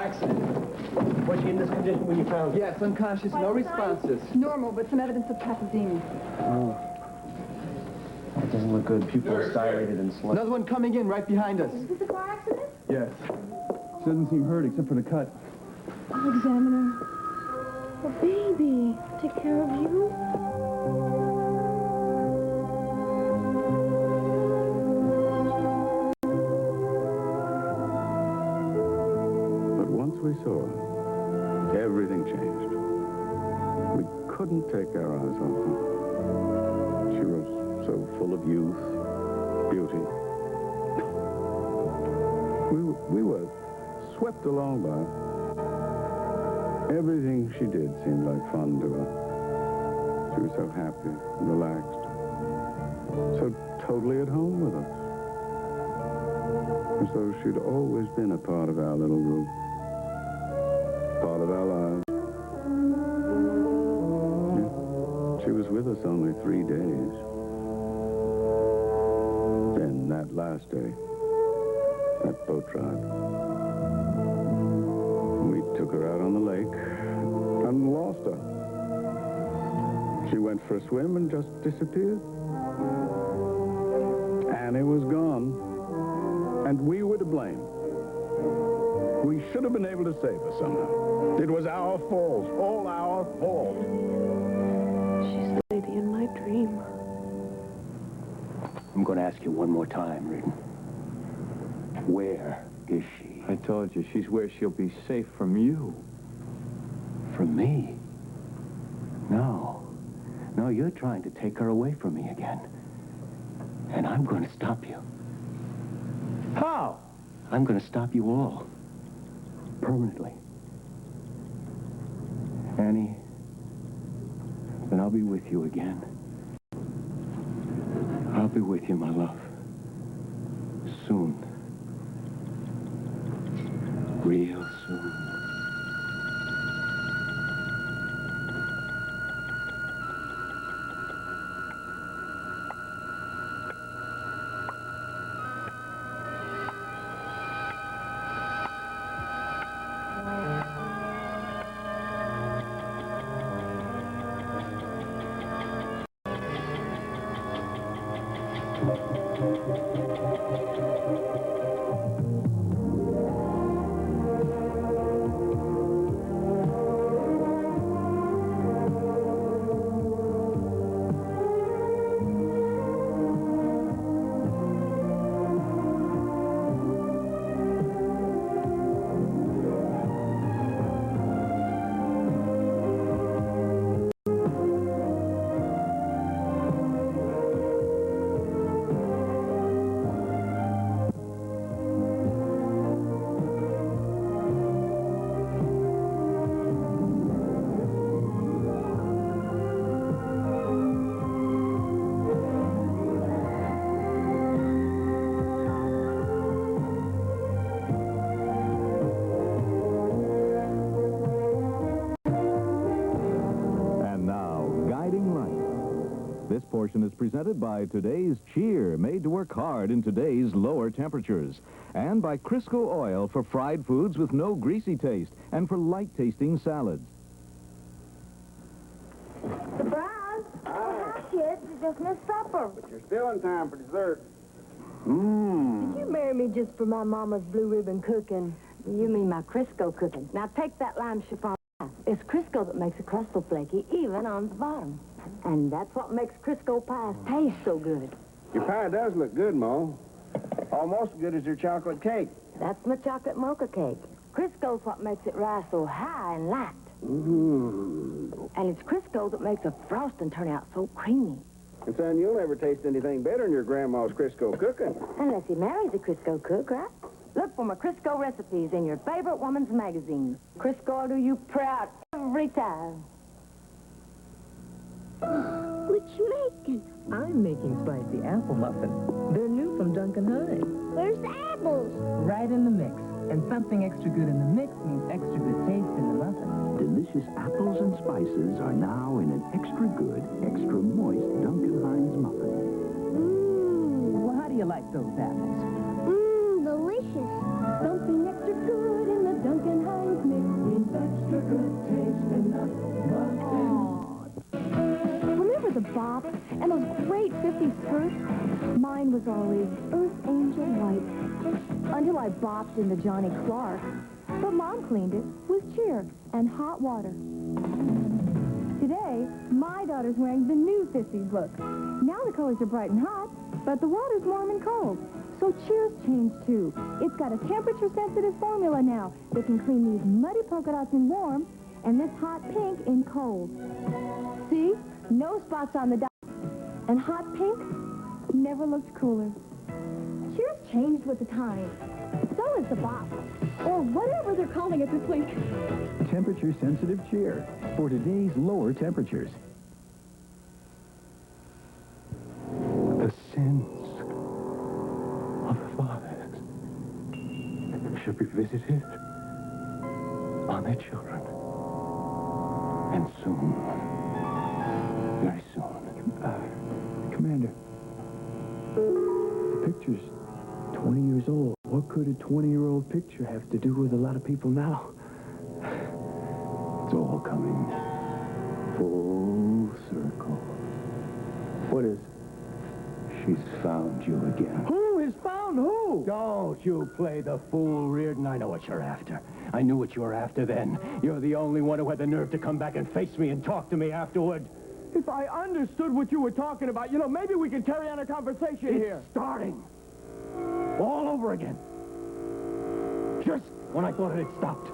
accident. Was she in this condition when you found her? Yes, unconscious, no responses. Normal, but some evidence of pathogenia. Oh. That doesn't look good. Pupils dilated and swollen. Another one coming in right behind us. Is this a car accident? Yes. She doesn't seem hurt except for the cut. I'll examine her. Oh, baby. Take care of you. But once we saw her, everything changed. We couldn't take our eyes off her. She was so full of youth, beauty. We were swept along by her. Everything she did seemed like fun to her. She was so happy, relaxed, so totally at home with us. As though she'd always been a part of our little group, part of our lives. Yeah. She was with us only 3 days. Then that last day, that boat ride, we took her out on the lake and lost her. She went for a swim and just disappeared. Annie was gone, and we were to blame. We should have been able to save her somehow. It was our fault, all our fault. She's the lady in my dream. I'm going to ask you one more time, Reardon. Where is she? I told you, she's where she'll be safe from you. From me? No. No, you're trying to take her away from me again. And I'm going to stop you. How? I'm going to stop you all. Permanently. Annie, then I'll be with you again. I'll be with you, my love. Soon. Real soon. This portion is presented by today's Cheer, made to work hard in today's lower temperatures. And by Crisco oil for fried foods with no greasy taste and for light-tasting salads. Surprise! Hi, kids. You just missed supper. But you're still in time for dessert. Did you marry me just for my mama's blue ribbon cooking? You mean my Crisco cooking. Now take that lime chiffon pie. It's Crisco that makes the crust so flaky, even on the bottom. And that's what makes Crisco pies taste so good. Your pie does look good, Mo. Almost as good as your chocolate cake. That's my chocolate mocha cake. Crisco's what makes it rise so high and light. And it's Crisco that makes the frosting turn out so creamy. And, son, you'll never taste anything better than your grandma's Crisco cooking. Unless he marries a Crisco cook, right? Look for my Crisco recipes in your favorite woman's magazine. Crisco will do you proud every time. What you making? I'm making spicy apple muffin. They're new from Duncan Hines. Where's the apples? Right in the mix. And something extra good in the mix means extra good taste in the muffin. Delicious apples and spices are now in an extra good, extra moist Duncan Hines muffin. Well, how do you like those apples? Delicious. Something extra good in the Duncan Hines Bop and those great 50s skirts, mine was always Earth Angel White. Until I bopped into Johnny Clark. But Mom cleaned it with cheer and hot water. Today, my daughter's wearing the new 50s look. Now the colors are bright and hot, but the water's warm and cold. So Cheer's changed, too. It's got a temperature-sensitive formula now that can clean these muddy polka dots in warm and this hot pink in cold. See? No spots on the dot. And hot pink never looked cooler. Cheer's changed with the times. So is the Bop. Or whatever they're calling it this week. Temperature-sensitive cheer for today's lower temperatures. The sins of the fathers should be visited on their children. And soon. Very soon. Commander, the picture's 20 years old. What could a 20-year-old picture have to do with a lot of people now? It's all coming full circle. What is? She's found you again. Who has found who? Don't you play the fool, Reardon. I know what you're after. I knew what you were after then. You're the only one who had the nerve to come back and face me and talk to me afterward. If I understood what you were talking about, maybe we could carry on a conversation here. It's starting. All over again. Just when I thought it had stopped.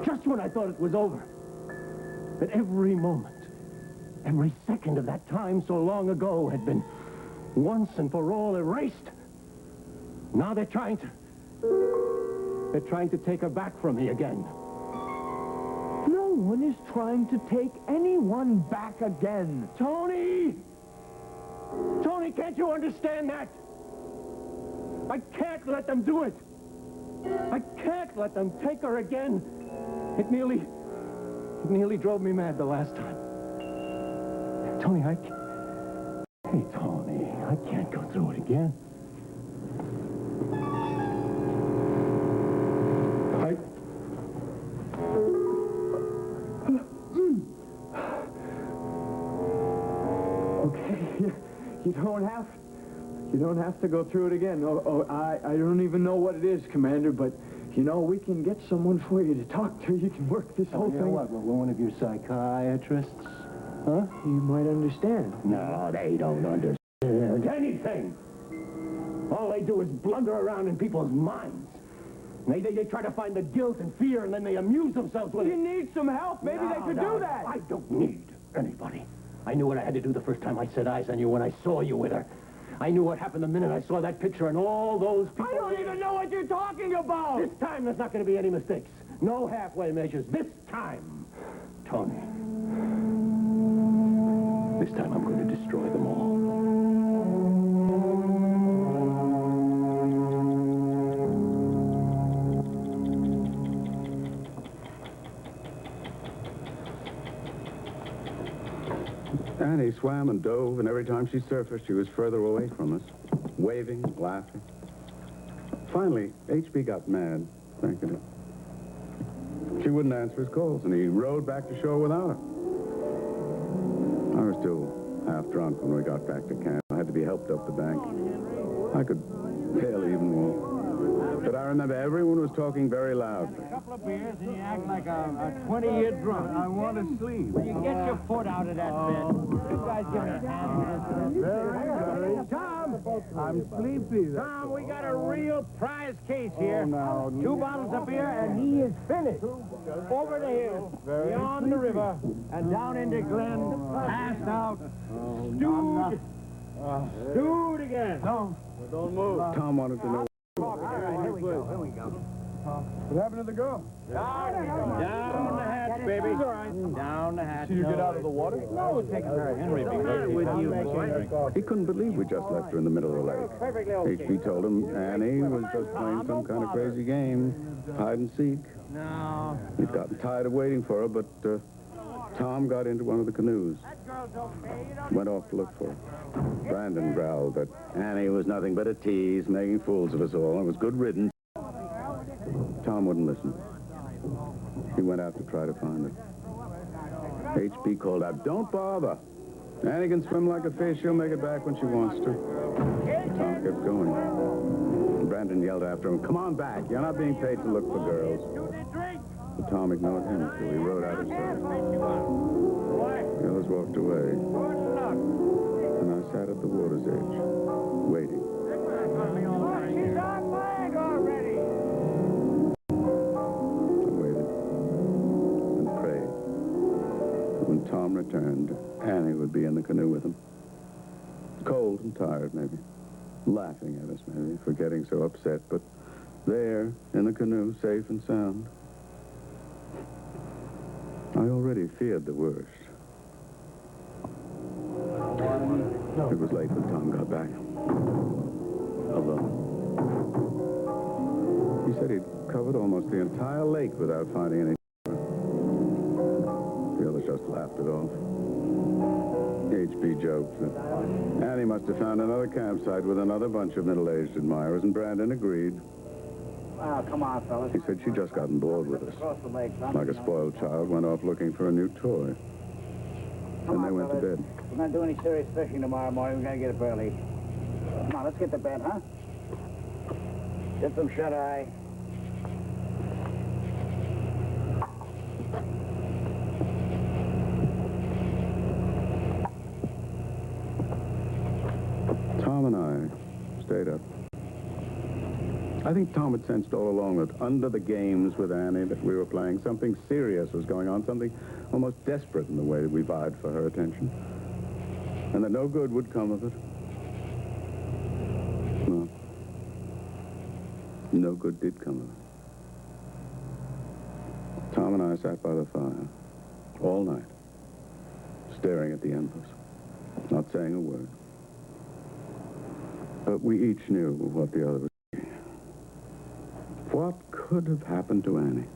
Just when I thought it was over. That every moment, every second of that time so long ago had been once and for all erased. Now they're trying to take her back from me again. No one is trying to take anyone back again. Tony! Tony, can't you understand that? I can't let them do it. I can't let them take her again. It nearly drove me mad the last time. Tony, Hey, Tony, I can't go through it again. Okay, you don't have to go through it again. I don't even know what it is, Commander, but, we can get someone for you to talk to. You can work this whole You know thing. what? We're one of your psychiatrists. Huh? You might understand. No, they don't understand anything. All they do is blunder around in people's minds. They try to find the guilt and fear, and then they amuse themselves with it. You need some help. Maybe they could do that. I don't need anybody. I knew what I had to do the first time I set eyes on you when I saw you with her. I knew what happened the minute I saw that picture and all those people. I don't even know what you're talking about. This time there's not going to be any mistakes. No halfway measures. This time, Tony. This time I'm going to destroy them all. Annie swam and dove, and every time she surfaced, she was further away from us, waving, laughing. Finally, H.B. got mad, thinking it. She wouldn't answer his calls, and he rowed back to shore without her. I was still half drunk when we got back to camp. I had to be helped up the bank. I could barely even walk. But I remember everyone was talking very loudly. A couple of beers and you act like a 20-year drunk. I want to sleep. Will you get your foot out of that bed? You guys give me a hand. Very. Tom! I'm sleepy. Tom, we got a real prize case here. Oh, no. 2 bottles of beer and he is finished. Over the hill, beyond the river, and down into Glen, passed out, stewed. Stewed again. No, don't move. Tom wanted to know. All right, here we go. What happened to the girl? Down the hatch, baby. All right. Down the hatch. Did you get out of the water? No, we'll take her, Henry. With you, boy. He couldn't believe we just left her in the middle of the lake. Perfectly okay. H.B. told him Annie was just playing some kind of crazy game, hide and seek. No. He'd gotten tired of waiting for her, but Tom got into one of the canoes. That girl's okay. You don't Went off to look for her. Brandon growled that Annie was nothing but a tease, making fools of us all. It was good riddance. Tom wouldn't listen. He went out to try to find her. H.B. called out, "Don't bother." Annie can swim like a fish. She'll make it back when she wants to. Tom kept going. Brandon yelled after him, "Come on back. You're not being paid to look for girls." But Tom ignored him, so he rowed out of sight. The others walked away. And I sat at the water's edge, waiting. She's on flag already! I waited and prayed. When Tom returned, Annie would be in the canoe with him. Cold and tired, maybe. Laughing at us, maybe, for getting so upset, but there, in the canoe, safe and sound. I already feared the worst. It was late when Tom got back. Alone. He said he'd covered almost the entire lake without finding any. The others just laughed it off. H.B. joked that Annie must have found another campsite with another bunch of middle-aged admirers, and Brandon agreed. Wow, come on, fellas. He said she'd just gotten bored with us. Across the lake, son. Like a spoiled child went off looking for a new toy. And they went to bed. We're not doing any serious fishing tomorrow morning. We gotta get up early. Come on, let's get to bed, huh? Get some shut-eye. Tom and I stayed up. I think Tom had sensed all along that under the games with Annie that we were playing, something serious was going on, something almost desperate in the way that we vied for her attention. And that no good would come of it. No. No good did come of it. Tom and I sat by the fire all night, staring at the embers, not saying a word. But we each knew what the other was saying. What could have happened to Annie?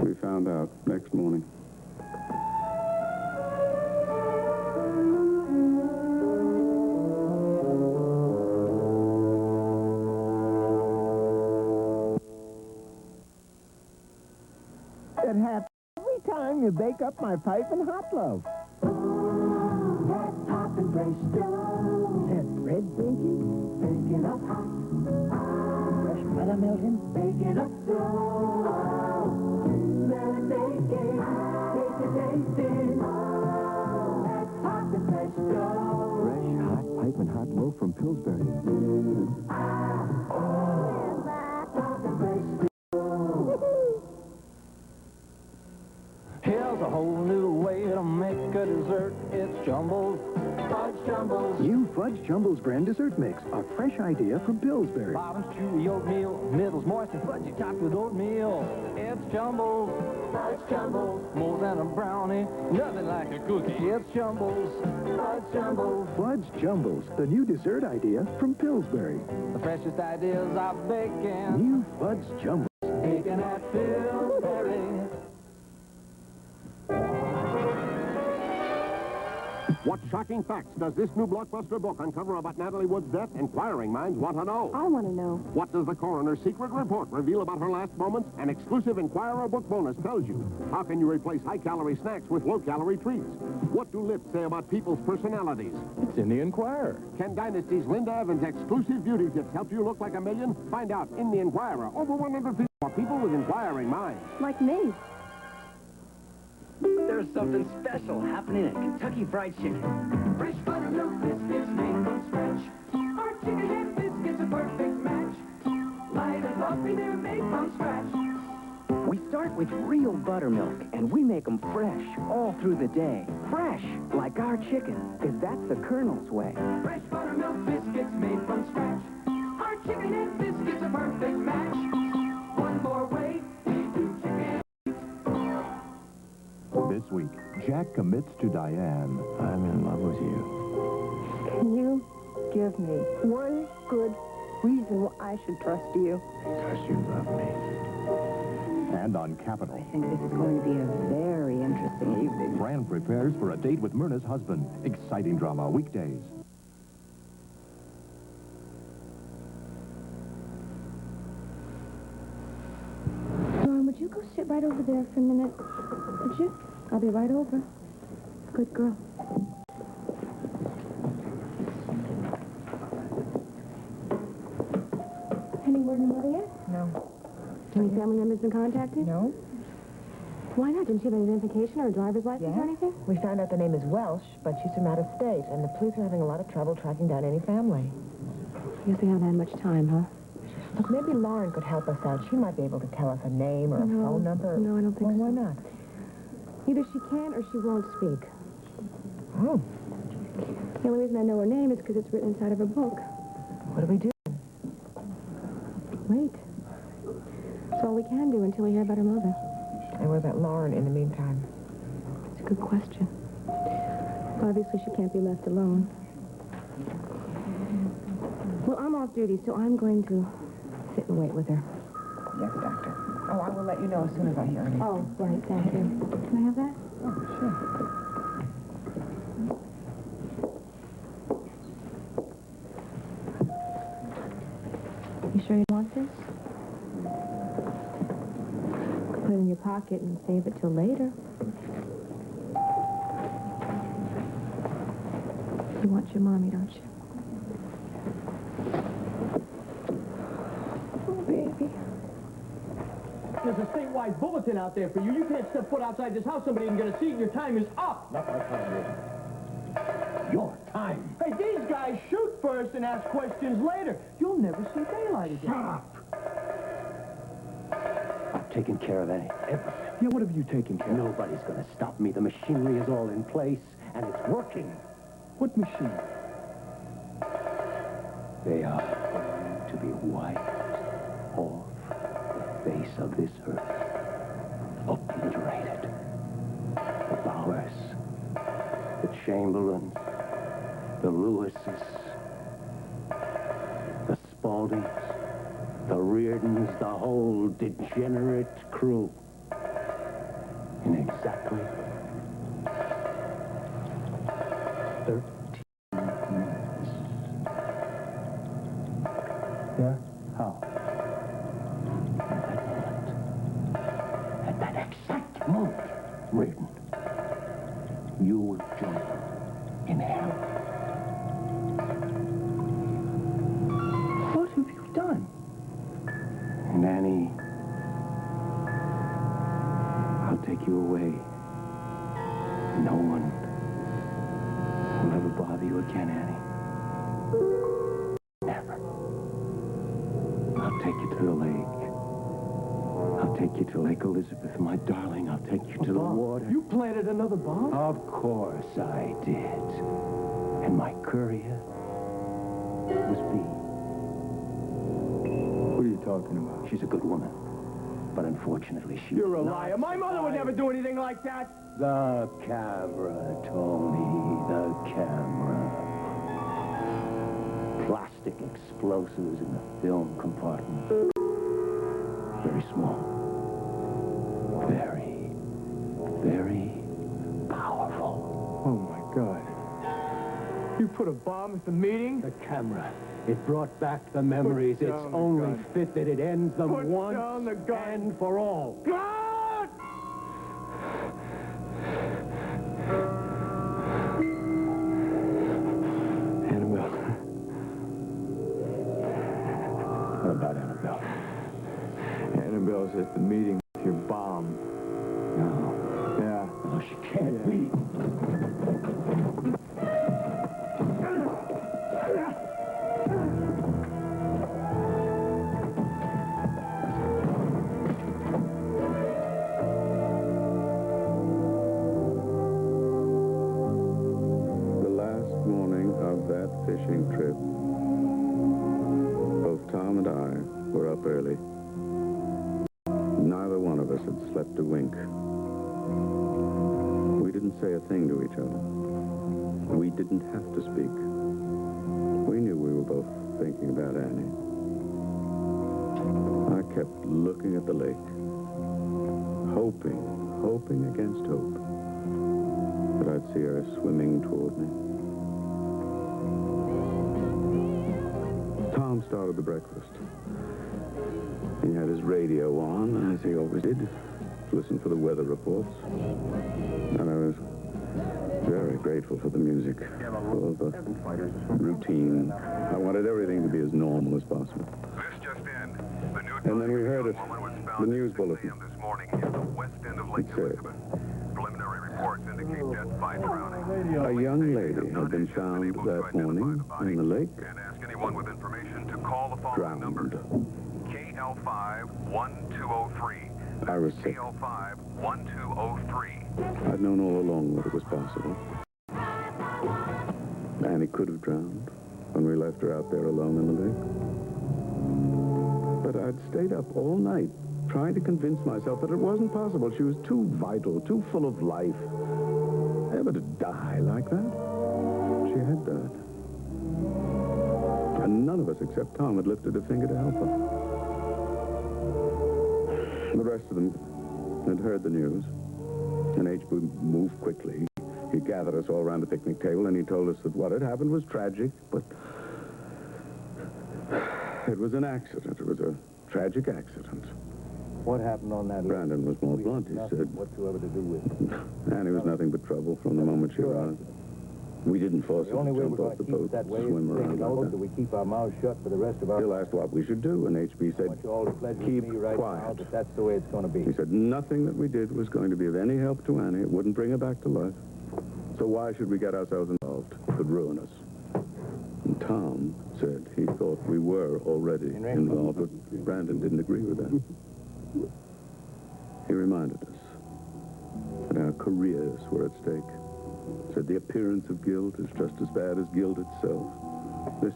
We found out next morning. It happens every time you bake up my piping hot loaf. That hot and fresh dough. That bread baking, Baking up hot. fresh butter melting. Baking up dough. Melon baking. Taste it, taste it. That's hot and fresh dough. Fresh, hot, piping hot loaf from Pillsbury. Hot and fresh Here's a whole new way to make a dessert. It's jumbles, fudge jumbles. New Fudge Jumbles brand dessert mix. A fresh idea from Pillsbury. Bottoms chewy oatmeal, middles moist and fudgy topped with oatmeal. It's jumbles, fudge jumbles. More than a brownie, nothing like a cookie. It's jumbles, fudge jumbles. Fudge Jumbles, the new dessert idea from Pillsbury. The freshest ideas are baking. New Fudge Jumbles. Baking at Pillsbury. What shocking facts does this new blockbuster book uncover about Natalie Wood's death? Inquiring minds want to know. I want to know. What does the coroner's secret report reveal about her last moments? An exclusive Inquirer book bonus tells you. How can you replace high-calorie snacks with low-calorie treats? What do lips say about people's personalities? It's in the Inquirer. Can Dynasty's Linda Evans' exclusive beauty tips help you look like a million? Find out in the Inquirer. Over 150 for people with inquiring minds. Like me. There's something special happening at Kentucky Fried Chicken. fresh buttermilk biscuits made from scratch. Our chicken head biscuits a perfect match. Light and fluffy, they're made from scratch. We start with real buttermilk, and we make them fresh all through the day. Fresh, like our chicken, because that's the Colonel's way. Fresh buttermilk biscuits made from scratch. Our chicken head biscuits a perfect match. One more way, we do chicken. This week, Jack commits to Diane. I'm in love with you. Can you give me one good reason why I should trust you? Because you love me. And on Capitol, I think this is going to be a very interesting evening. Fran prepares for a date with Myrna's husband. Exciting drama, weekdays. Norm, would you go sit right over there for a minute? Would you? I'll be right over. Good girl. Any word from Mother yet? No. Any family members been contacted? No? Why not? Didn't she have an identification or a driver's license or anything? We found out the name is Welsh, but she's from out of state, and the police are having a lot of trouble tracking down any family. Guess they haven't had much time, huh? Look, maybe Lauren could help us out. She might be able to tell us a name or a phone number. No, I don't think so. Why not? Either she can or she won't speak. Oh. The only reason I know her name is because it's written inside of her book. What do we do? Wait. That's all we can do until we hear about her mother. And what about Lauren in the meantime? It's a good question. Obviously, she can't be left alone. Well, I'm off duty, so I'm going to sit and wait with her. Yes, Doctor. Oh, I will let you know as soon as I hear anything. Oh, right, thank you. Can I have that? Oh, sure. You sure you want this? Put it in your pocket and save it till later. You want your mommy, don't you? Oh, baby. There's a statewide bulletin out there for you. You can't step foot outside this house. Somebody can get a seat, and your time is up. Not my time, Reardon. Your time. Hey, these guys shoot first and ask questions later. You'll never see daylight again. Shut up. I've taken care of everything. Yeah, what have you taken care of? Nobody's going to stop me. The machinery is all in place, and it's working. What machine? They are going to be wiped off the face of this earth. Obliterated. The Bowers, the Chamberlains, the Lewises, the Spauldings, the Reardons, the whole degenerate crew. In exactly 13 minutes. Yeah? How? At that exact moment, Reardon, you will join in hell. What have you done? And Annie, I'll take you away. No one will ever bother you again, Annie. Never. I'll take you to the lake. I'll take you to Lake Elizabeth, my darling. I'll take you to the water. You planted another bomb? Of course I did. And my courier was Bee. What are you talking about? She's a good woman. But unfortunately, she's You're a not liar. My mother would never survived. do anything like that. The camera, Tony, the camera. Plastic explosives in the film compartment. Very small. Very, very powerful. Oh, my God. You put a bomb at the meeting? The camera. It brought back the memories. Put It's down the only gun. fit that it ends them Put once down the gun. and for all. God! Annabelle. What about Annabelle? Annabelle's at the meeting with your bomb. No. Yeah. No, she can't be. The last morning of that fishing trip, both Tom and I were up early. Neither one of us had slept a wink. We didn't say a thing to each other. We didn't have to speak. We knew we were both thinking about Annie. I kept looking at the lake, hoping against hope that I'd see her swimming toward me. Tom started the breakfast. He had his radio on, as he always did, listen for the weather reports. And I was very grateful for the music, for the routine. I wanted everything to be as normal as possible. And then we heard it, the news bulletin. It said, a young lady had been found that morning in the lake, drowned. KL5-1203. I was sick. KL5-1203. I'd known all along that it was possible. Annie could have drowned when we left her out there alone in the lake. But I'd stayed up all night trying to convince myself that it wasn't possible. She was too vital, too full of life. Ever to die like that? She had died. And none of us except Tom had lifted a finger to help her. The rest of them had heard the news. And H.B. moved quickly. He gathered us all around the picnic table, and he told us that what had happened was tragic, but it was an accident. It was a tragic accident. What happened on that? Brandon was more blunt. He said whatsoever to do with it. Annie was nothing but trouble from the moment she arrived. We didn't force her to jump off the boat, swim around like that. We keep our mouths shut for the rest of our... Bill asked what we should do, and H.B. said, keep quiet. But that's the way it's going to be. He said nothing that we did was going to be of any help to Annie. It wouldn't bring her back to life. So why should we get ourselves involved? It could ruin us. And Tom said he thought we were already involved, but Brandon didn't agree with that. He reminded us that our careers were at stake. Said the appearance of guilt is just as bad as guilt itself. This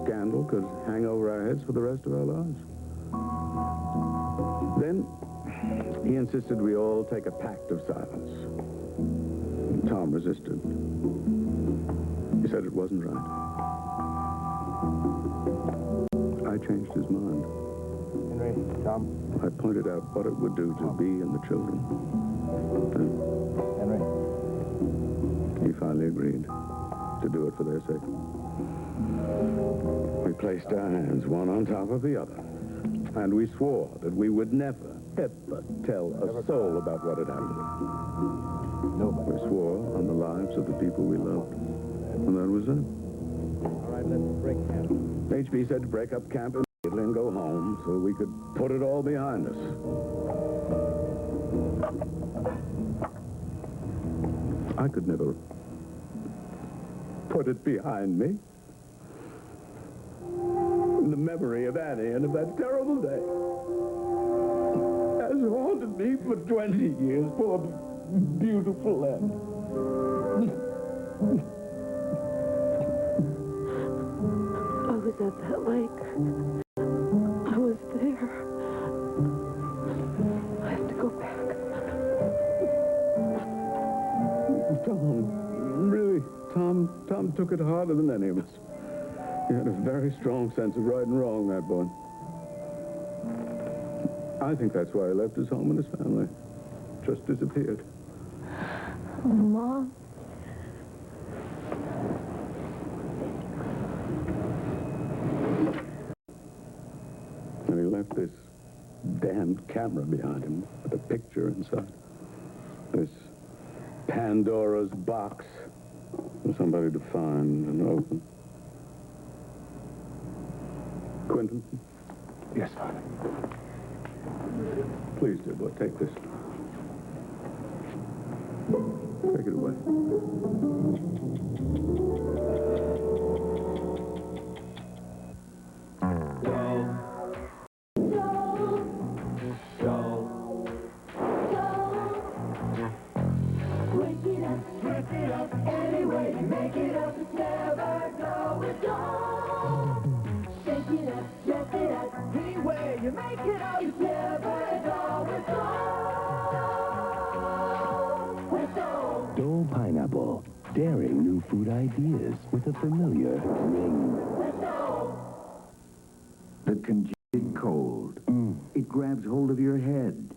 scandal could hang over our heads for the rest of our lives. Then he insisted we all take a pact of silence. Tom resisted. He said it wasn't right. I changed his mind. Henry, Tom? I pointed out what it would do to B and the children. Henry? He finally agreed to do it for their sake. We placed our hands one on top of the other, and we swore that we would never, ever tell a soul about what had happened. Nobody. We swore on the lives of the people we loved, and that was it. All right, let's break camp. H.B. said to break up camp immediately and go home so we could put it all behind us. I could never put it behind me. The memory of Annie and of that terrible day has haunted me for 20 years. Poor, beautiful Annie. I was at that lake. I was there. I have to go back. Tom took it harder than any of us. He had a very strong sense of right and wrong, that boy. I think that's why he left his home and his family. Just disappeared. Oh, Mom. And he left this damned camera behind him with a picture inside. This Pandora's box for somebody to find and open. Quentin? Yes, Father. Please, dear boy, take this. Take it away. Dole Pineapple, daring new food ideas with a familiar ring. The congested cold. It grabs hold of your head.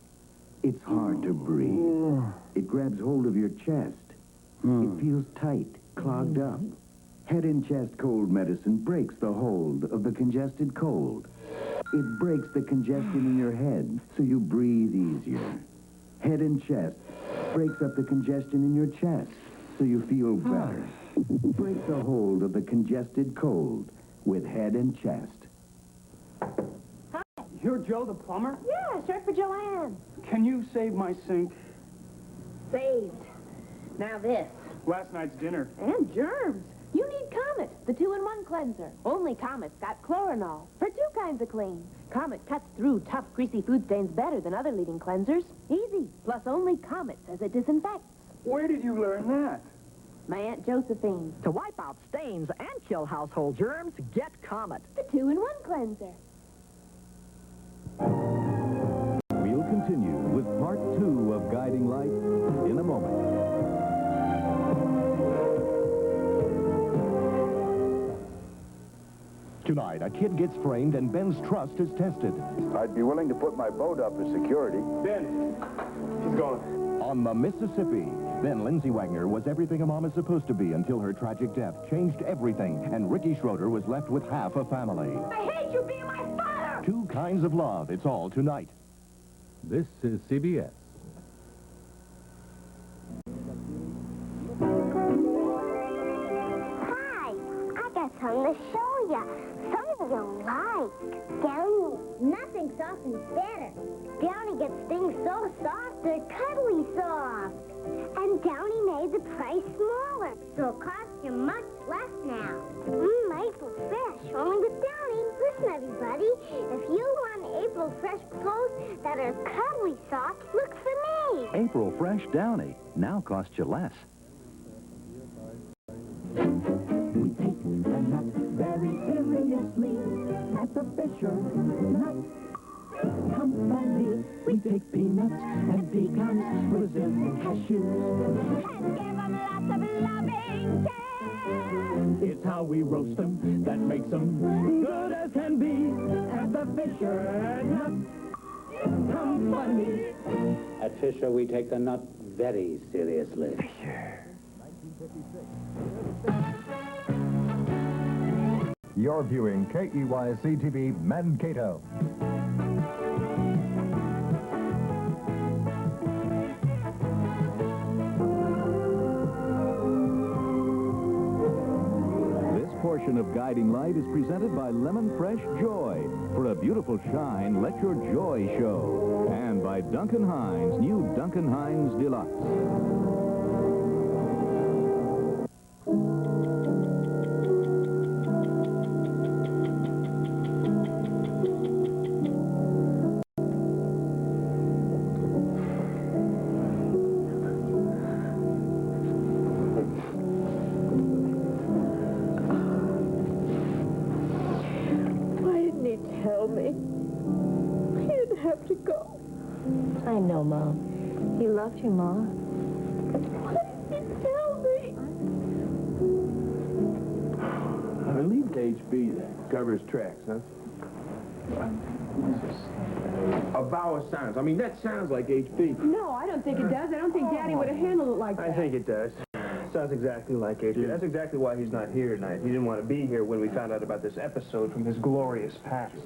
It's hard to breathe. It grabs hold of your chest. It feels tight, clogged up. Head and chest cold medicine breaks the hold of the congested cold. It breaks the congestion in your head, so you breathe easier. Head and chest breaks up the congestion in your chest, so you feel better. Break the hold of the congested cold with Head and Chest. You're Joe the plumber? Yeah, short for Joanne. Can you save my sink? Saved. Now this. Last night's dinner. And germs. You need Comet, the 2-in-1 cleanser. Only Comet's got chlorinol for 2 kinds of clean. Comet cuts through tough, greasy food stains better than other leading cleansers. Easy. Plus, only Comet says it disinfects. Where did you learn that? My Aunt Josephine. To wipe out stains and kill household germs, get Comet. The 2-in-1 cleanser. We'll continue with part 2 of Guiding Light in a moment. Tonight, a kid gets framed and Ben's trust is tested. I'd be willing to put my boat up as security. Ben, he's gone. On the Mississippi, then Lindsay Wagner was everything a mom is supposed to be until her tragic death changed everything, and Ricky Schroeder was left with half a family. I hate you being my father! 2 kinds of love. It's all tonight. This is CBS. Hi, I got something to show ya. Something you'll like. Downy, nothing softens better. Downy gets things so soft, they're cuddly soft. And Downy made the price smaller, so it costs you much less now. April Fresh, only with Downy. Listen, everybody, if you want April Fresh clothes that are cuddly soft, look for me. April Fresh Downy now costs you less. We take the nut very seriously at the Fisher Nut Company. We take peanuts and pecans, Brazilian cashews, and give them lots of loving care. It's how we roast them that makes them good as can be at the Fisher Nut Company. At Fisher, we take the nut very seriously. You're viewing KEYC-TV Mankato. This portion of Guiding Light is presented by Lemon Fresh Joy. For a beautiful shine, let your joy show. And by Duncan Hines, new Duncan Hines Deluxe. I know, Mom. He loved you, Ma. Why didn't he tell me? Leave HB to cover his tracks, huh? A vowel sounds. I mean, that sounds like HB. No, I don't think it does. I don't think Daddy would have handled it like that. I think it does. Sounds exactly like HB. That's exactly why he's not here tonight. He didn't want to be here when we found out about this episode from his glorious past.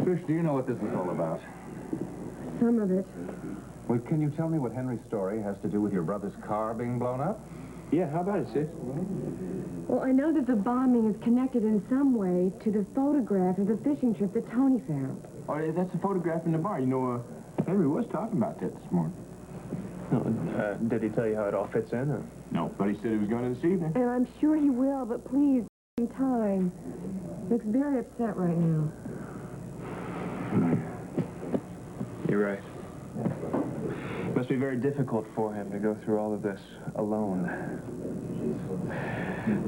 Fish, do you know what this is all about? Some of it. Well, can you tell me what Henry's story has to do with your brother's car being blown up? Yeah, how about it, sis? Well, I know that the bombing is connected in some way to the photograph of the fishing trip that Tony found. Oh, yeah, that's the photograph in the bar. You know, Henry was talking about that this morning. Oh, did he tell you how it all fits in? Or? No, but he said he was going to this evening. And I'm sure he will, but please, in time. Looks very upset right now. You're right. Must be very difficult for him to go through all of this alone.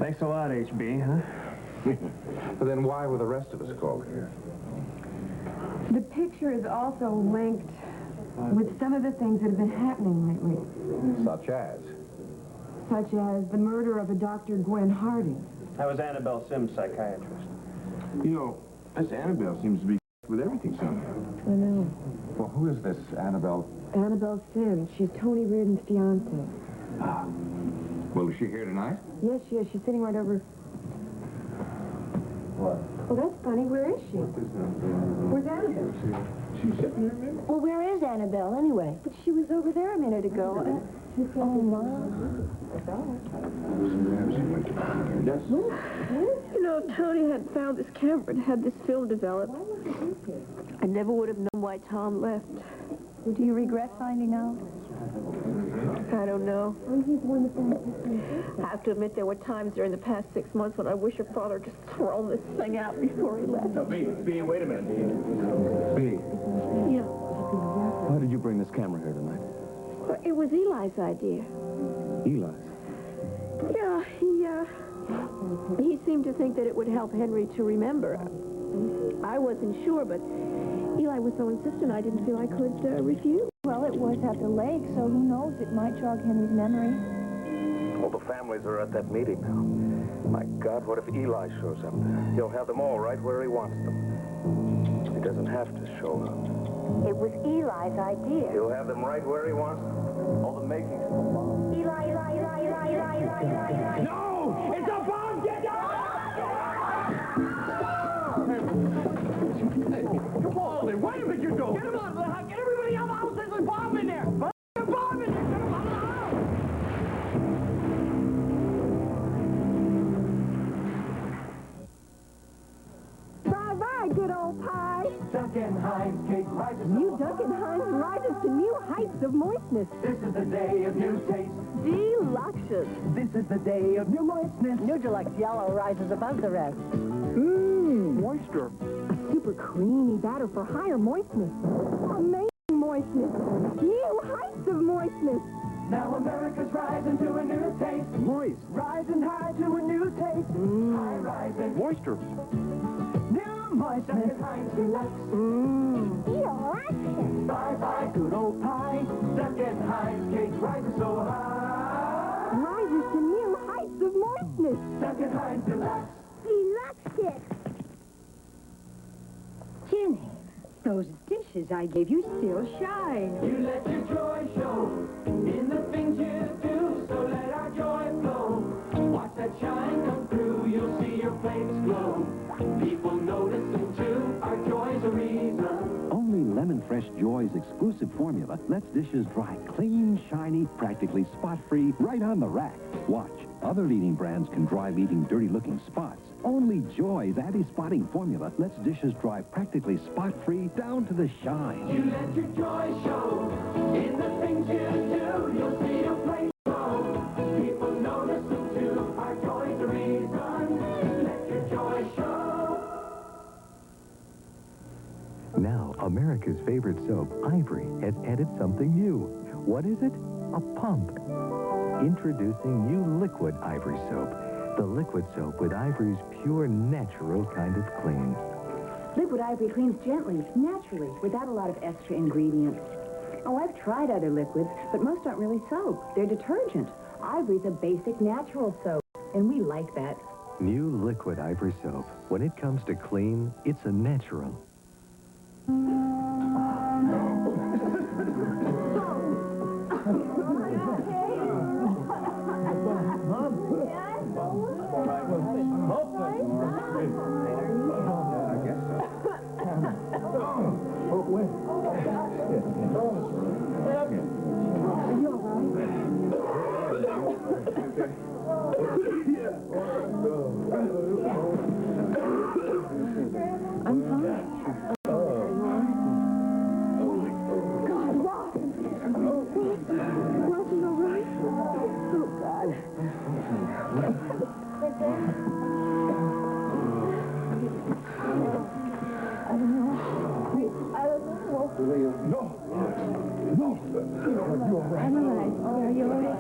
Thanks a lot, HB, huh? But then why were the rest of us called here? The picture is also linked with some of the things that have been happening lately. Such as? Such as the murder of a Dr. Gwen Harding. That was Annabelle Sims, psychiatrist. You know, this Annabelle seems to be with everything somehow. I know. Well, who is this Annabelle? Annabelle Sims. She's Tony Reardon's fiancée. Ah. Well, is she here tonight? Yes, she is. She's sitting right over... Well, that's funny. Where is she? Where's Annabelle? She's sitting there, maybe? Well, where is Annabelle, anyway? But she was over there a minute ago. Oh, Mom. You know, if Tony had found this camera and had this film developed, I never would have known why Tom left. Do you regret finding out? I don't know. I have to admit there were times during the past 6 months when I wish your father just thrown this thing out before he left. No, B, wait a minute. B. Yeah. Why did you bring this camera here tonight? Well, it was Eli's idea. Eli's. Yeah, he seemed to think that it would help Henry to remember. I wasn't sure, but Eli was so insistent I didn't feel I could refuse. Well, it was at the lake, so who knows? It might jog Henry's memory. All the families are at that meeting now. My God, what if Eli shows up there? He'll have them all right where he wants them. He doesn't have to show up. It was Eli's idea. He'll have them right where he wants them. All the makings of a bomb. Eli. No! It's a bomb! Get down! Come on, wait a minute, you do! Get him on! Get everybody out of the house! There's a bomb in there! There's a bomb in there! Get him out of the house! Bye-bye, good old pie. Duncan Hines cake rises. New Duncan Hines rises to new heights of moistness. This is the day of new taste. Deluxious. This is the day of new moistness. New Deluxe Yellow rises above the rest. Moisture. Super creamy batter for higher moistness. Amazing moistness. New heights of moistness. Now America's rising to a new taste. Moist. Rising high to a new taste. High rising. Moisture. New moistness. Heinz Deluxe. Delicious. Bye-bye, good old pie. Duncan Hines cake rises so high. Rises to new heights of moistness. Duncan Hines Deluxe. Delicious. Jenny, those dishes I gave you still shine. You let your joy show in the things you do, so let our joy flow. Watch that shine come through, you'll see your plates glow. People notice them too, our joy's a reason. Only Lemon Fresh Joy's exclusive formula lets dishes dry clean, shiny, practically spot-free, right on the rack. Watch. Other leading brands can dry leaving dirty-looking spots. Only Joy's anti-spotting formula lets dishes dry practically spot-free down to the shine. You let your joy show in the things you do, you'll see your place glow. People notice them too, our joy's the reason. Let your joy show. Now, America's favorite soap, Ivory, has added something new. What is it? A pump. Introducing new Liquid Ivory Soap. The liquid soap with Ivory's pure, natural kind of clean. Liquid Ivory cleans gently, naturally, without a lot of extra ingredients. Oh, I've tried other liquids, but most aren't really soap. They're detergent. Ivory's a basic natural soap, and we like that. New Liquid Ivory Soap. When it comes to clean, it's a natural.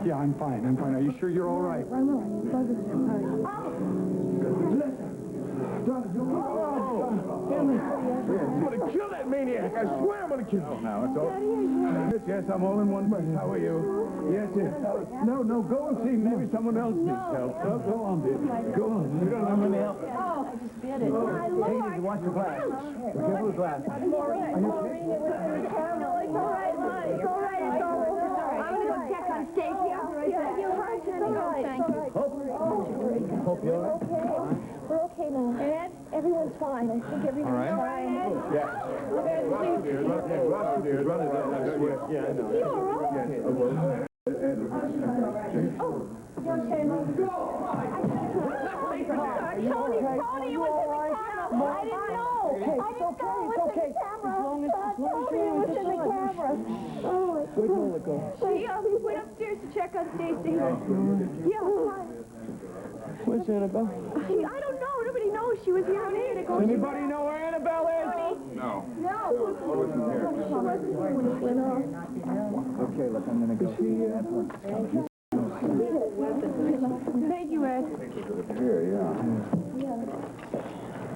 Yeah, I'm fine. Are you sure you're all right? I'm all right. I'm going to kill that maniac. I swear I'm going to kill him. No, it's all... Yes, I'm all in one breath. How are you? Yes. No, go and see. Maybe someone else needs help. Go on, baby. Go on. You don't have any help. Oh, I just bit it. My Lord. Hey, you watch your glass. Be careful with the glass. Maureen, it was very terrible. It's all right, honey. It's all right. It's all right. I'm going to go check on Stacy. I'll be right back. You hurt, honey. Thank you. Hope you're all right. We're okay now. Ed? Everyone's fine. I think everyone's fine. Yeah. You all right? Tony, you was in the camera. I didn't know. I didn't know it was in the camera. Tony, it was in the camera. Oh, Where'd Lola go? She went upstairs to check on Stacy. Yeah, why? Where's Annabelle? I don't know. Nobody knows. She was here a minute ago. Anybody know where Annabelle is? No. No. She wasn't here when it went off. Okay, look, I'm going to go. Thank you, Ed. Here, yeah.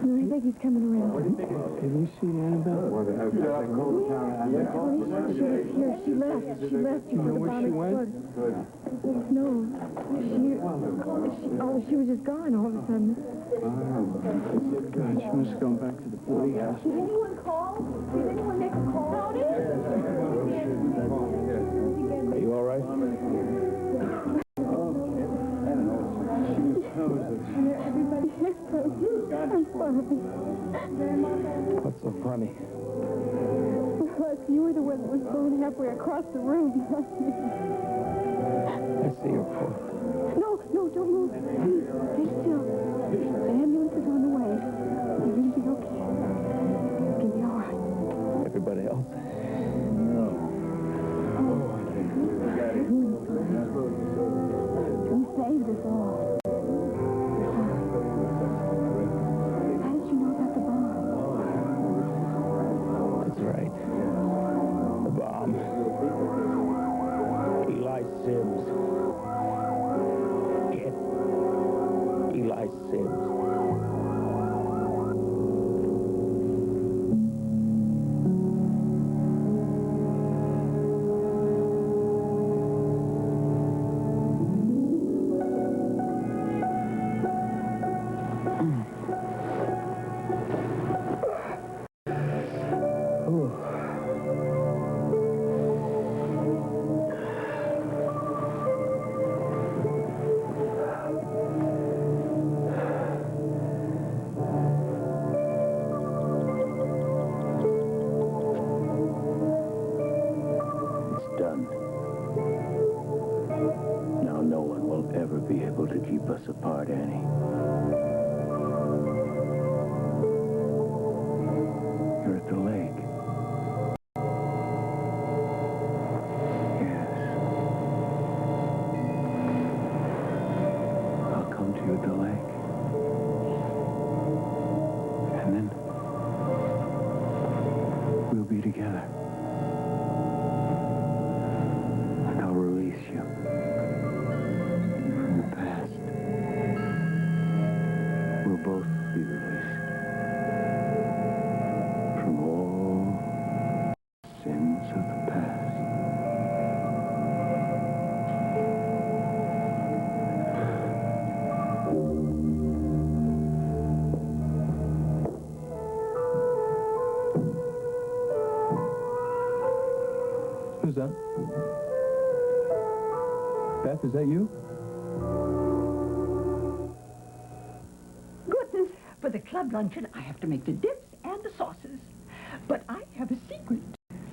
I think he's coming around. Have you seen Annabelle? She was here. She left. She left before the bomb exploded. No. She was just gone all of a sudden. God, she must have gone back to the police. Did anyone call? Did anyone make a call? Are you all right? Everybody is I'm sorry. What's so funny? Plus, you were the one that was blown halfway across the room. I see your point. No, don't move. Please, stay still. The ambulance is on the way. You're going to be okay. It's going to be all right. Everybody else? You saved us all. How did you know about the bomb? That's right. The bomb. Eli Sims. Get Eli Sims. Done. Now no one will ever be able to keep us apart, Annie. You're at the lake. Yes. I'll come to you at the lake. And then we'll be together. I'll release you from the past. We'll both be released from all sins of the past. Who's that? Beth, is that you? Goodness, for the club luncheon, I have to make the dips and the sauces. But I have a secret.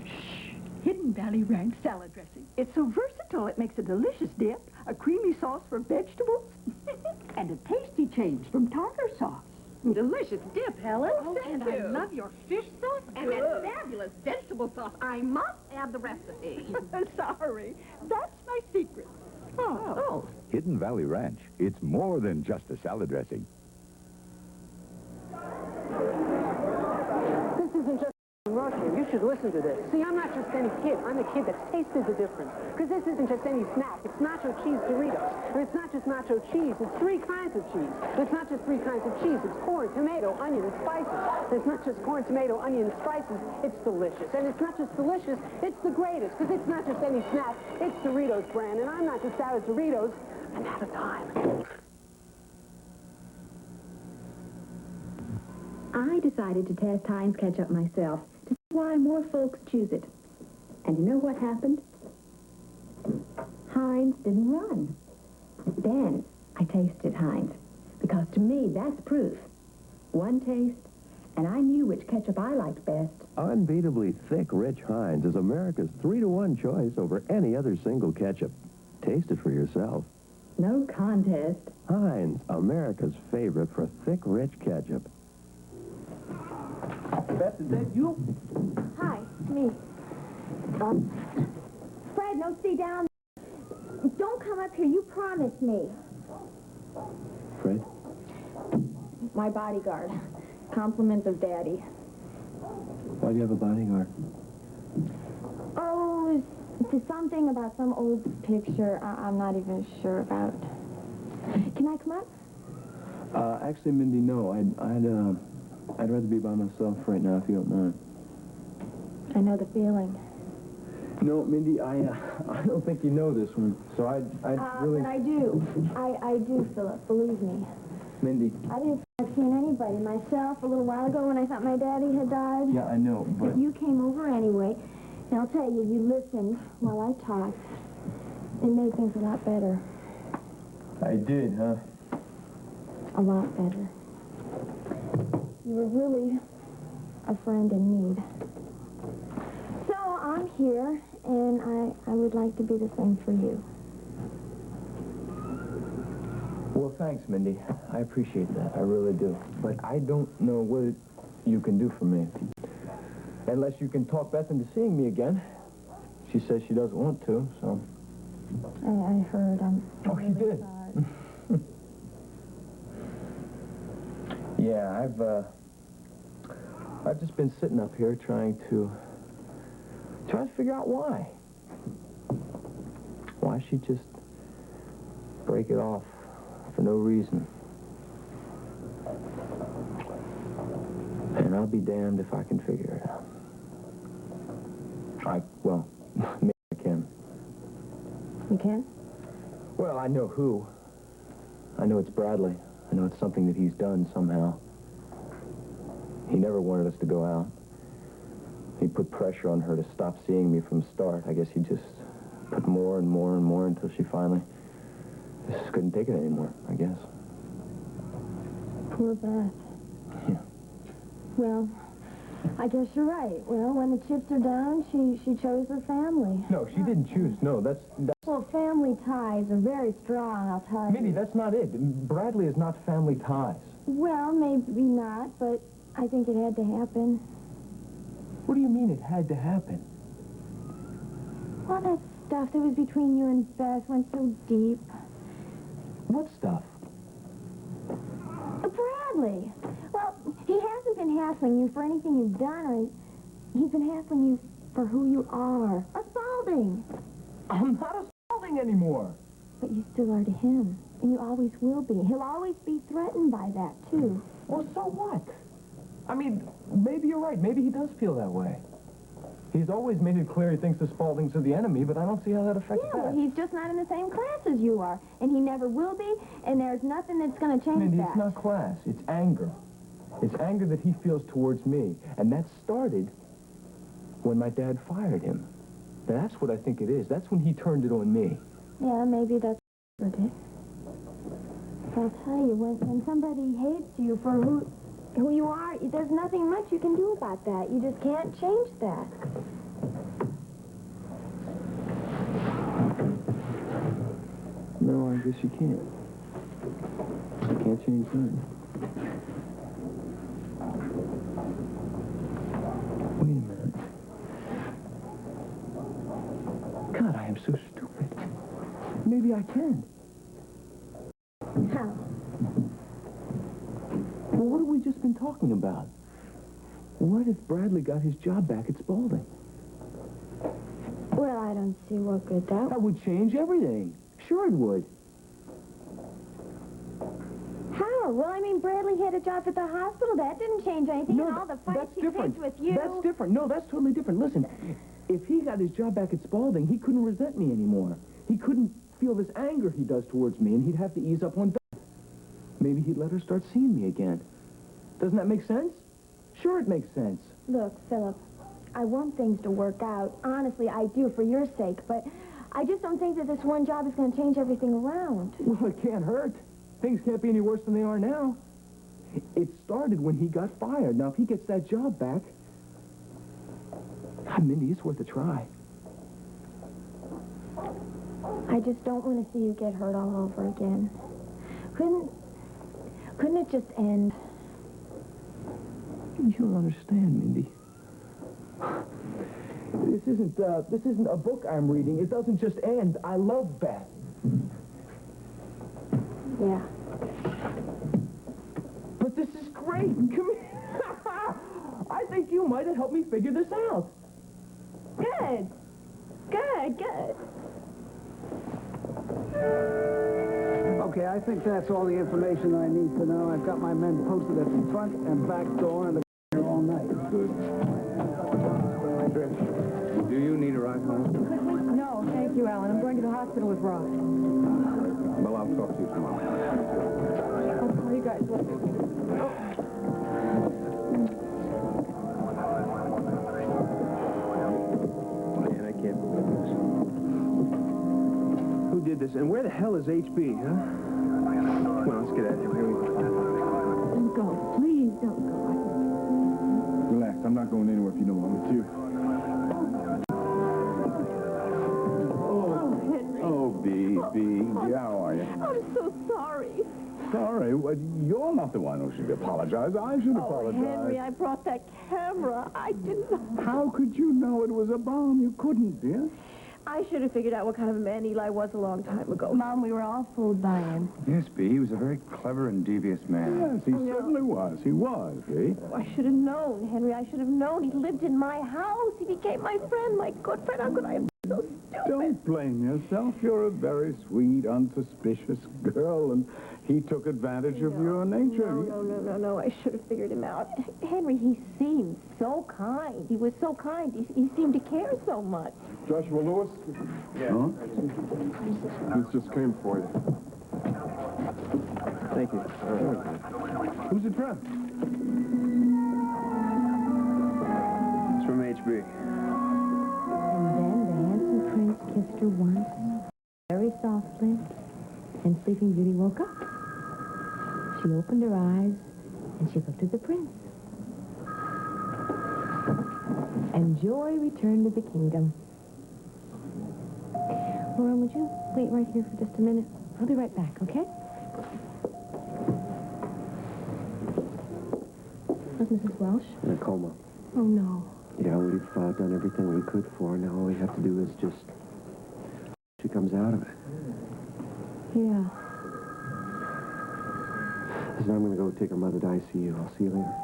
Shh. Hidden Valley Ranch salad dressing. It's so versatile, it makes a delicious dip, a creamy sauce for vegetables, and a tasty change from tartar sauce. Delicious dip, Helen. Oh, and thank you. I love your fish sauce and that fabulous vegetable sauce. I must add the recipe. Sorry. That's my secret. Oh. Hidden Valley Ranch. It's more than just a salad dressing. This isn't just Russia. You should listen to this. See, I'm not just any kid. I'm the kid that's tasted the difference. Because this isn't just any snack. It's nacho cheese Doritos. And it's not just nacho cheese. It's 3 kinds of cheese. And it's not just 3 kinds of cheese. It's corn, tomato, onion, and spices. And it's not just corn, tomato, onion, and spices. It's delicious. And it's not just delicious. It's the greatest. Because it's not just any snack. It's Doritos brand. And I'm not just out of Doritos. I'm out of time. I decided to test Heinz ketchup myself to see why more folks choose it. And you know what happened? Heinz didn't run. Then I tasted Heinz, because to me that's proof one taste, and I knew which ketchup I liked best. Unbeatably thick, rich Heinz is America's 3-to-1 choice over any other single ketchup. Taste it for yourself. No contest. Heinz, America's favorite for thick, rich ketchup. Beth, is that you? Hi, me. Fred, no, stay down. Don't come up here. You promised me. Fred? My bodyguard. Compliments of Daddy. Why do you have a bodyguard? Oh, it's something about some old picture I'm not even sure about. Can I come up? Actually, Mindy, no. I'd rather be by myself right now, if you don't mind. I know the feeling. No, Mindy, I don't think you know this one, so I really... But I do. I do, Philip. Believe me. Mindy. I didn't feel like seeing anybody myself a little while ago when I thought my daddy had died. Yeah, I know, but... You came over anyway, and I'll tell you, you listened while I talked. It made things a lot better. I did, huh? A lot better. You were really a friend in need. So I'm here, and I would like to be the same for you. Well, thanks, Mindy. I appreciate that. I really do. But I don't know what you can do for me. Unless you can talk Beth into seeing me again. She says she doesn't want to, so... I heard. I'm Oh, really you did? sorry. Yeah, I've just been sitting up here trying to figure out why. Why she'd just break it off for no reason. And I'll be damned if I can figure it out. Well, maybe I can. You can? Well, I know who. I know it's Bradley. I know it's something that he's done somehow. He never wanted us to go out. He put pressure on her to stop seeing me from the start. I guess he just put more and more and more until she finally just couldn't take it anymore, I guess. Poor Beth. Yeah. Well, I guess you're right. Well, when the chips are down, she chose her family. No, she didn't choose. No, that's... Well, family ties are very strong, I'll tell you. Mindy, that's not it. Bradley is not family ties. Well, maybe not, but I think it had to happen. What do you mean it had to happen? Well, that stuff that was between you and Beth went so deep. What stuff? Bradley. Well, he hasn't been hassling you for anything you've done, or he's been hassling you for who you are. A Spaulding. I'm not a Spaulding anymore. But you still are to him, and you always will be. He'll always be threatened by that, too. Well, so what? I mean, maybe you're right. Maybe he does feel that way. He's always made it clear he thinks the Spauldings are the enemy, but I don't see how that affects Yeah, well, he's just not in the same class as you are, and he never will be, and there's nothing that's going to change Mindy, that. it's not class. It's anger. It's anger that he feels towards me, and that started when my dad fired him. That's what I think it is. That's when he turned it on me. Yeah, maybe that's what it is. I'll tell you, when somebody hates you for who you are, there's nothing much you can do about that. You just can't change that. No, I guess you can't. You can't change that. Wait a minute. God, I am so stupid. Maybe I can. How? Well, what have we just been talking about? What if Bradley got his job back at Spaulding? Well, I don't see what good That would change everything. Sure it would. How? Well, I mean, Bradley had a job at the hospital. That didn't change anything. No, and all the fights that's he different. picked with you. That's different. No, that's totally different. Listen, if he got his job back at Spaulding, he couldn't resent me anymore. He couldn't feel this anger he does towards me, and he'd have to ease up on Beth. Maybe he'd let her start seeing me again. Doesn't that make sense? Sure it makes sense. Look, Philip, I want things to work out. Honestly, I do, for your sake, but I just don't think that this one job is going to change everything around. Well, it can't hurt. Things can't be any worse than they are now. It started when he got fired. Now, if he gets that job back... God, Mindy, it's worth a try. I just don't want to see you get hurt all over again. Couldn't it just end? You don't understand, Mindy. This isn't a book I'm reading. It doesn't just end. I love Beth. Yeah. But this is great. Come here. I think you might have helped me figure this out. Good. Good. Okay, I think that's all the information I need to know. I've got my men posted at the front and back door and they're here all night. Good. Do you need a ride home? No, thank you, Alan. I'm going to the hospital with Ross. Well, I'll talk to you tomorrow. I'll call you guys later. Man, I can't believe this. Who did this? And where the hell is HB, huh? Come on, let's get out of here. Here we go. Don't go. Please don't go. Relax. I'm not going anywhere if you don't want me to. Oh, B, how are you? I'm so sorry. Sorry. Well, you're not the one who should apologize. I should apologize. Henry, I brought that camera. I didn't know. How could you know it was a bomb? You couldn't, dear. I should have figured out what kind of a man Eli was a long time ago. Mom, we were all fooled by him. Yes, B, he was a very clever and devious man. Yes, he certainly was. He was, B. Oh, I should have known, Henry. I should have known. He lived in my house. He became my friend, my good friend. How could I have been so stupid? Don't blame yourself. You're a very sweet, unsuspicious girl, and he took advantage of your nature. No. I should have figured him out. Henry, he seemed so kind. He was so kind. He seemed to care so much. Joshua Lewis? Yeah. Huh? This just came for you. Thank you. Who's it from? It's from HB. And then the handsome prince kissed her once, very softly, and Sleeping Beauty woke up. She opened her eyes, and she looked at the prince. And joy returned to the kingdom. Lauren, would you wait right here for just a minute? I'll be right back, okay? Where's Mrs. Welsh? In a coma. Oh, no. Yeah, we've done everything we could for her. Now all we have to do is just... she comes out of it. Yeah. Listen, I'm going to go take her mother to ICU. I'll see you later.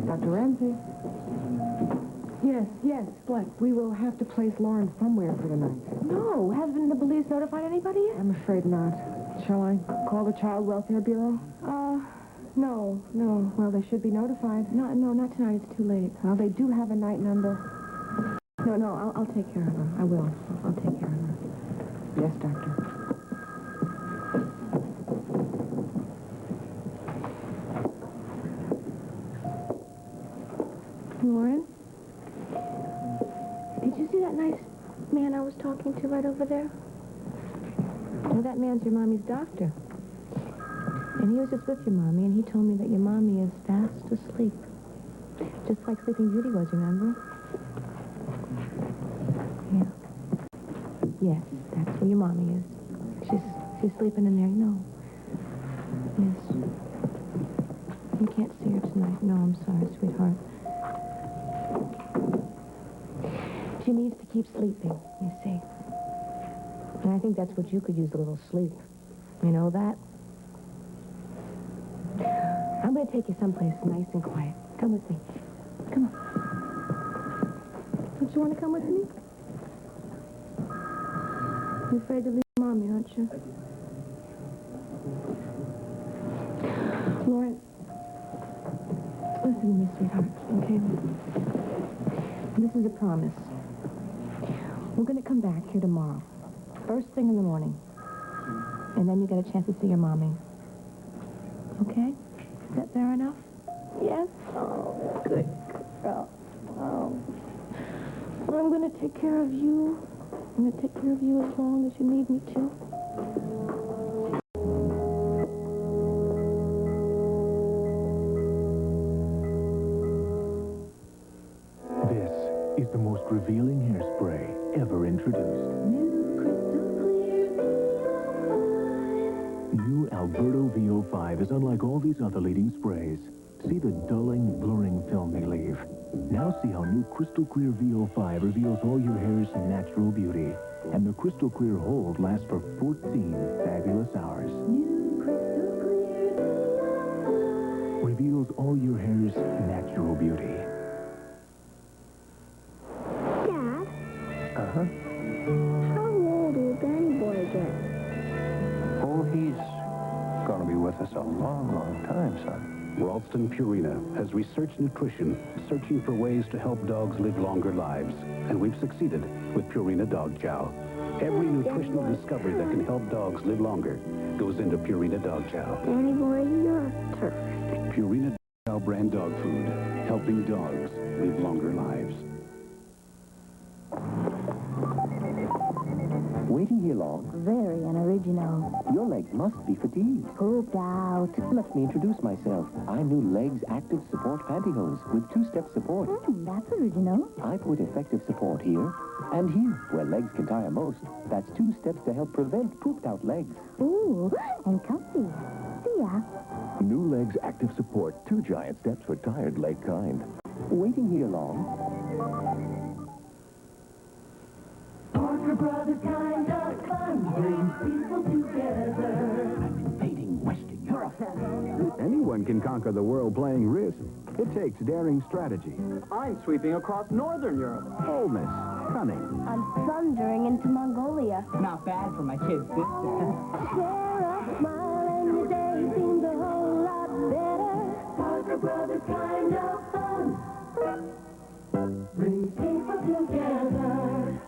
Dr. Ramsey? Yes, what? We will have to place Lauren somewhere for the night. No, hasn't the police notified anybody yet? I'm afraid not. Shall I call the Child Welfare Bureau? No. Well, they should be notified. No, not tonight. It's too late. Well, they do have a night number. No, I'll take care of her. I will. I'll take care of her. Yes, Doctor. Lauren? Did you see that nice man I was talking to right over there? Well, that man's your mommy's doctor. And he was just with your mommy, and he told me that your mommy is fast asleep. Just like Sleeping Beauty was, remember? Yeah. Yes, that's where your mommy is. She's sleeping in there, you know. Yes. You can't see her tonight. No, I'm sorry, sweetheart. She needs to keep sleeping, you see. And I think that's what you could use, a little sleep. You know that? I'm going to take you someplace nice and quiet. Come with me. Come on. Don't you want to come with me? You're afraid to leave Mommy, aren't you? Lauren, listen to me, sweetheart, okay? This is a promise. We're going to come back here tomorrow, first thing in the morning. And then you get a chance to see your mommy. Okay? Is that fair enough? Yes? Oh, good girl. Oh. I'm going to take care of you I'm going to take care of you as long as you need me to. This is the most revealing hairspray ever introduced. New Alberto VO5 is unlike all these other leading sprays. See the dulling, blurring film they leave. Now see how new crystal clear VO5 reveals all your hair's natural beauty. And the crystal clear hold lasts for 14 fabulous hours. Reveals all your hair's natural beauty. Dad, Uh-huh. how old will Danny Boy get? Oh, he's going to be with us a long, long time, son. Ralston Purina has researched nutrition, searching for ways to help dogs live longer lives. And we've succeeded with Purina Dog Chow. Every nutritional discovery that can help dogs live longer goes into Purina Dog Chow. Danny Boy, you're terrific. Purina Dog Chow brand dog food, helping dogs live longer lives. Waiting here long? Very unoriginal. Your legs must be fatigued. Pooped out. Let me introduce myself. I'm new Legs Active Support Pantyhose with two-step support. That's original. I put effective support here and here, where legs can tire most. That's 2 steps to help prevent pooped-out legs. Ooh, and comfy. See ya. New Legs Active Support. 2 giant steps for tired leg kind. Waiting here long? Parker Brothers kind of fun brings people together. Invading Western Europe. Anyone can conquer the world playing Risk. It takes daring strategy, I'm sweeping across Northern Europe. boldness, cunning. I'm thundering into Mongolia. Not bad for my kid's sister. Share a smile and your day seems a whole lot better. Parker Brothers kind of fun brings people together.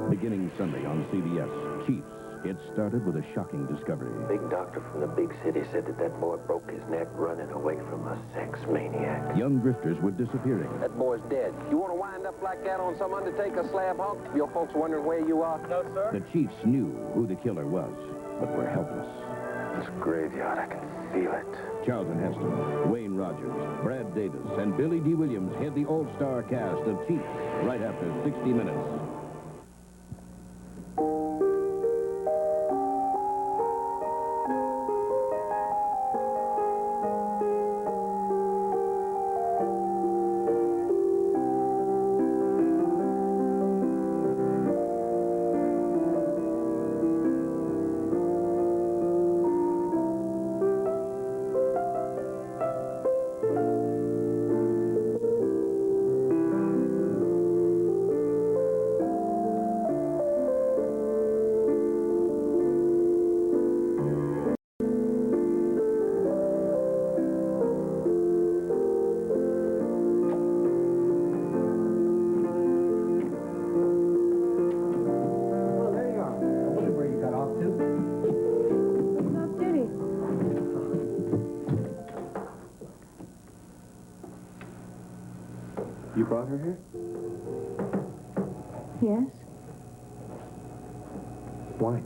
Beginning Sunday on CBS, Chiefs. It started with a shocking discovery. Big doctor from the big city said that boy broke his neck running away from a sex maniac. Young drifters were disappearing. That boy's dead. You want to wind up like that on some undertaker slab hunk? Your folks wondering where you are? No, sir. The Chiefs knew who the killer was, but were helpless. It's a graveyard. I can feel it. Charlton Heston, Wayne Rogers, Brad Davis, and Billy D. Williams head the all-star cast of Chiefs right after 60 Minutes. You brought her here? Yes? Why?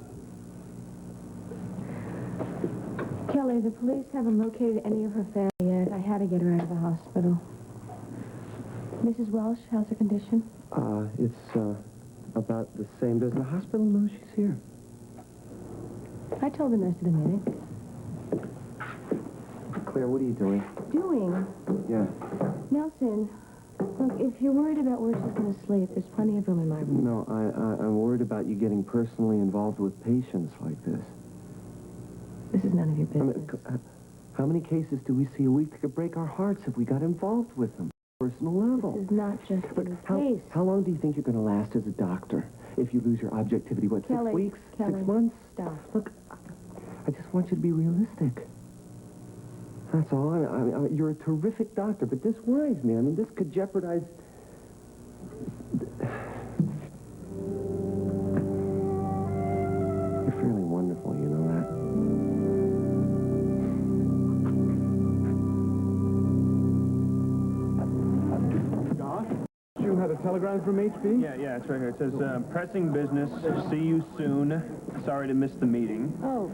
Kelly, the police haven't located any of her family yet. I had to get her out of the hospital. Mrs. Welsh, how's her condition? It's, about the same. Does the hospital know she's here? I told the nurse in a minute. Claire, what are you doing? Doing? Yeah. Nelson, look, if you're worried about where she's going to sleep, there's plenty of room in my room. No, I'm worried about you getting personally involved with patients like this. This is none of your business. How many cases do we see a week that could break our hearts if we got involved with them? Personal level. This is not just a case. How long do you think you're going to last as a doctor if you lose your objectivity? What, Kelly, 6 weeks? Kelly, 6 months? Stop. Look, I just want you to be realistic. That's all. You're a terrific doctor, but this worries me. I mean, this could jeopardize... You're fairly wonderful, you know that? Josh, you had a a telegram from HB? Yeah, it's right here. It says, pressing business, see you soon. Sorry to miss the meeting. Oh.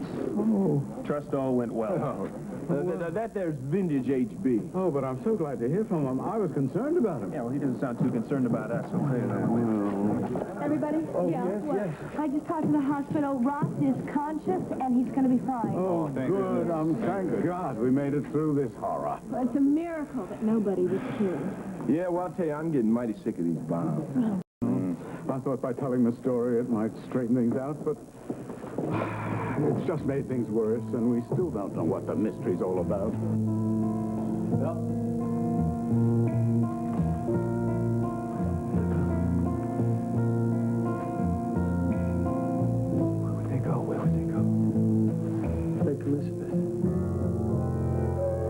Trust all went well. That there's vintage HB. Oh, but I'm so glad to hear from him. I was concerned about him. Yeah, well, he doesn't sound too concerned about us, okay? Everybody? Oh, yeah. yes, Well, yes. I just talked to the hospital. Ross is conscious, and he's going to be fine. Oh, good. Thank God we made it through this horror. Well, it's a miracle that nobody was killed. Yeah, well, I'll tell you, I'm getting mighty sick of these bombs. I thought by telling the story it might straighten things out, but it's just made things worse, and we still don't know what the mystery's all about. Where would they go? Lake Elizabeth.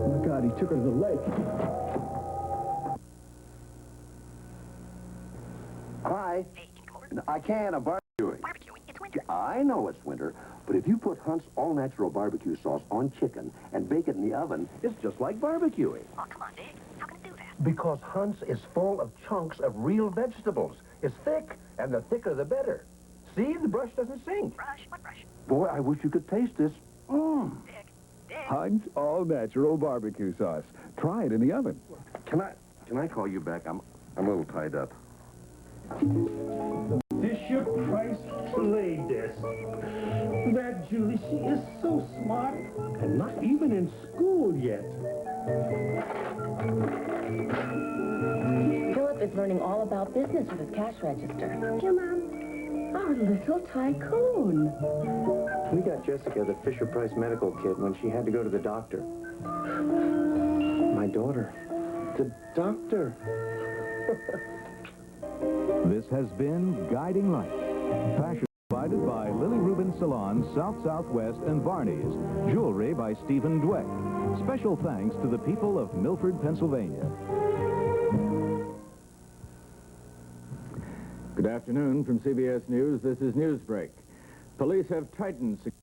Oh, my God, he took her to the lake. Hi. I can, I'm barbecuing. It's winter. I know it's winter, but if you put Hunt's all-natural barbecue sauce on chicken and bake it in the oven, it's just like barbecuing. Oh, come on, Dick. How can it do that? Because Hunt's is full of chunks of real vegetables. It's thick, and the thicker the better. See, the brush doesn't sink. Brush? What brush? Boy, I wish you could taste this. Mmm. Dick. Hunt's all-natural barbecue sauce. Try it in the oven. Can I call you back? I'm a little tied up. Fisher-Price play desk. That Julie, she is so smart, and not even in school yet. Philip is learning all about business with his cash register. Come on. Our little tycoon. We got Jessica the Fisher-Price medical kit when she had to go to the doctor. My daughter. The doctor. This has been Guiding Light. Fashion provided by Lily Rubin Salon, South-Southwest, and Barney's. Jewelry by Stephen Dweck. Special thanks to the people of Milford, Pennsylvania. Good afternoon from CBS News. This is Newsbreak. Police have tightened security.